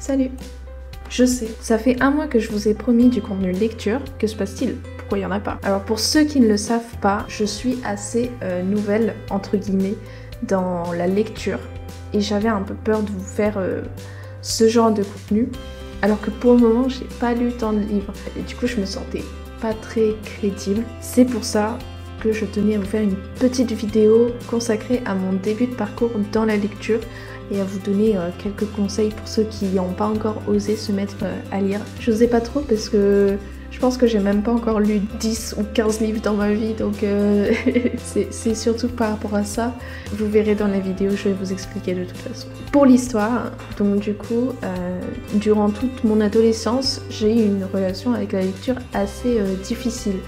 Salut! Je sais, ça fait un mois que je vous ai promis du contenu lecture, que se passe-t-il? Pourquoi il n'y en a pas? Alors pour ceux qui ne le savent pas, je suis assez nouvelle, entre guillemets, dans la lecture, et j'avais un peu peur de vous faire ce genre de contenu, alors que pour le moment j'ai pas lu tant de livres, et du coup je me sentais pas très crédible. C'est pour ça que je tenais à vous faire une petite vidéo consacrée à mon début de parcours dans la lecture, et à vous donner quelques conseils pour ceux qui n'ont pas encore osé se mettre à lire. Je n'osais pas trop parce que je pense que j'ai même pas encore lu 10 ou 15 livres dans ma vie, donc c'est surtout par rapport à ça. Vous verrez dans la vidéo, je vais vous expliquer de toute façon. Pour l'histoire, donc du coup, durant toute mon adolescence, j'ai eu une relation avec la lecture assez difficile.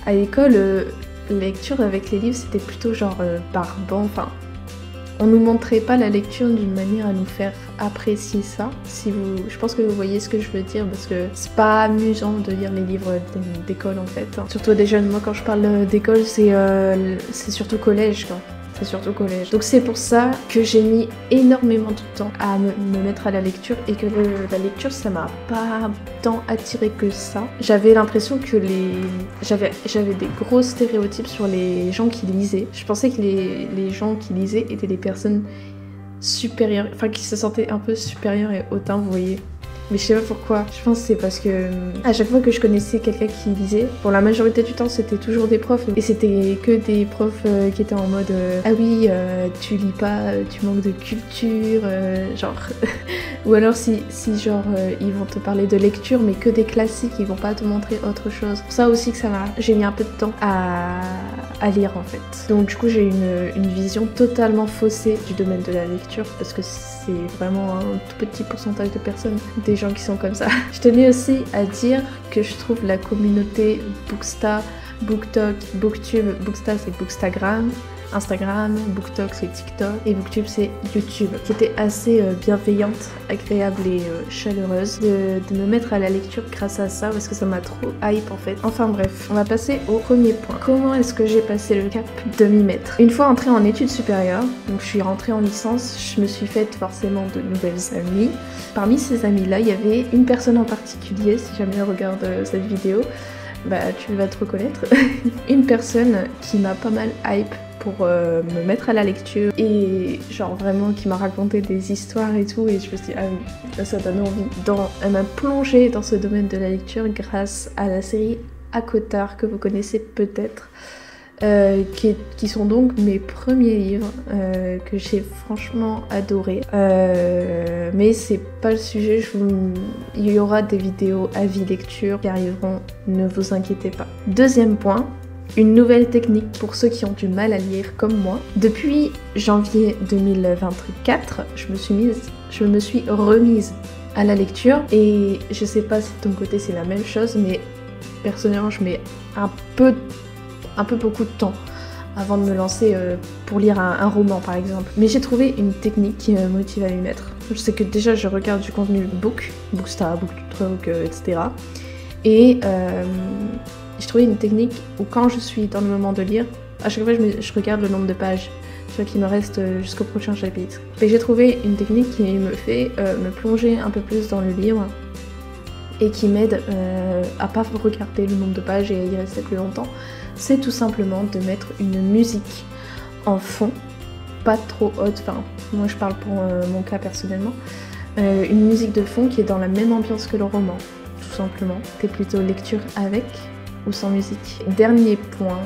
À l'école, la lecture avec les livres, c'était plutôt genre barbant, enfin... On nous montrait pas la lecture d'une manière à nous faire apprécier ça. Je pense que vous voyez ce que je veux dire, parce que c'est pas amusant de lire les livres d'école en fait. Surtout des jeunes. Moi quand je parle d'école, c'est surtout collège quoi. C'est surtout collège. Donc c'est pour ça que j'ai mis énormément de temps à me mettre à la lecture, et que la lecture ça m'a pas tant attiré que ça. J'avais l'impression que j'avais des gros stéréotypes sur les gens qui lisaient. Je pensais que les gens qui lisaient étaient des personnes supérieures, enfin qui se sentaient un peu supérieures et hautains, vous voyez. Mais je sais pas pourquoi. Je pense que c'est parce que à chaque fois que je connaissais quelqu'un qui lisait, pour la majorité du temps c'était toujours des profs, et c'était que des profs qui étaient en mode ah oui tu lis pas, tu manques de culture, genre ou alors si genre ils vont te parler de lecture mais que des classiques, ils vont pas te montrer autre chose. Pour ça aussi que j'ai mis un peu de temps à lire en fait. Donc du coup j'ai une vision totalement faussée du domaine de la lecture, parce que c'est vraiment un tout petit pourcentage de personnes, des gens qui sont comme ça. Je tenais aussi à dire que je trouve la communauté Booksta, BookTok, Booktube, Booksta c'est Bookstagram, Instagram, BookTok c'est TikTok et Booktube c'est YouTube, qui était assez bienveillante, agréable et chaleureuse de me mettre à la lecture grâce à ça, parce que ça m'a trop hype en fait. Enfin bref, on va passer au premier point. Comment est-ce que j'ai passé le cap de m'y mettre? Une fois entrée en études supérieures, donc je suis rentrée en licence, je me suis faite forcément de nouvelles amies. Parmi ces amies là, il y avait une personne en particulier, si jamais elle regarde cette vidéo, bah tu vas te reconnaître. Une personne qui m'a pas mal hype pour me mettre à la lecture, et genre vraiment qui m'a raconté des histoires et tout, et je me suis dit ah oui, ça donne envie. Elle m'a plongée dans ce domaine de la lecture grâce à la série ACOTAR, que vous connaissez peut-être, qui sont donc mes premiers livres que j'ai franchement adoré. Mais c'est pas le sujet, il y aura des vidéos avis lecture qui arriveront, ne vous inquiétez pas. Deuxième point, une nouvelle technique pour ceux qui ont du mal à lire comme moi. Depuis janvier 2024, je me suis remise à la lecture, et je sais pas si de ton côté c'est la même chose, mais personnellement je mets un peu beaucoup de temps avant de me lancer pour lire un roman par exemple. Mais j'ai trouvé une technique qui me motive à m'y mettre. Je sais que déjà je regarde du contenu Booksta, BookTok, etc. Et j'ai trouvé une technique où quand je suis dans le moment de lire, à chaque fois je regarde le nombre de pages qui me reste jusqu'au prochain chapitre. Et j'ai trouvé une technique qui me fait me plonger un peu plus dans le livre, et qui m'aide à pas regarder le nombre de pages et à y rester plus longtemps. C'est tout simplement de mettre une musique en fond, pas trop haute, enfin moi je parle pour mon cas personnellement, une musique de fond qui est dans la même ambiance que le roman, tout simplement. T'es plutôt lecture avec ou sans musique. Dernier point,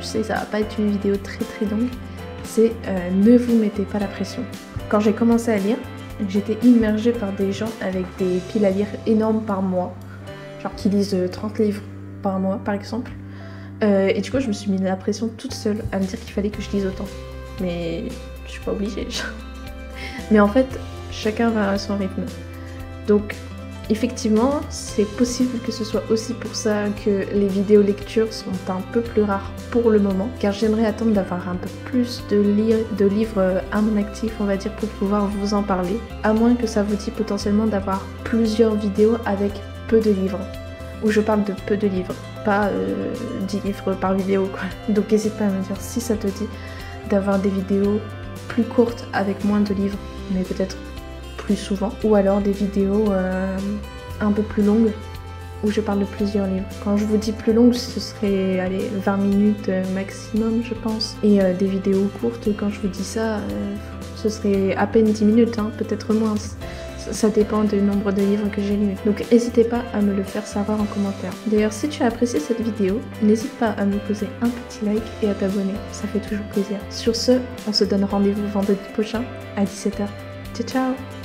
je sais que ça va pas être une vidéo très longue, c'est ne vous mettez pas la pression. Quand j'ai commencé à lire, j'étais immergée par des gens avec des piles à lire énormes par mois, genre qui lisent 30 livres par mois par exemple, et du coup je me suis mis la pression toute seule à me dire qu'il fallait que je lise autant, mais je suis pas obligée. Mais en fait chacun va à son rythme, donc effectivement c'est possible que ce soit aussi pour ça que les vidéos lecture sont un peu plus rares pour le moment, car j'aimerais attendre d'avoir un peu plus de livres à mon actif, on va dire, pour pouvoir vous en parler, à moins que ça vous dit potentiellement d'avoir plusieurs vidéos avec peu de livres, où je parle de peu de livres, pas 10 livres par vidéo quoi. Donc n'hésite pas à me dire si ça te dit d'avoir des vidéos plus courtes avec moins de livres, mais peut-être plus souvent, ou alors des vidéos un peu plus longues où je parle de plusieurs livres. Quand je vous dis plus longue, ce serait allez, 20 minutes maximum je pense. Et des vidéos courtes, quand je vous dis ça, ce serait à peine 10 minutes, hein, peut-être moins. Ça dépend du nombre de livres que j'ai lus. Donc n'hésitez pas à me le faire savoir en commentaire. D'ailleurs, si tu as apprécié cette vidéo, n'hésite pas à me poser un petit like et à t'abonner. Ça fait toujours plaisir. Sur ce, on se donne rendez-vous vendredi prochain à 17h. Ciao ciao!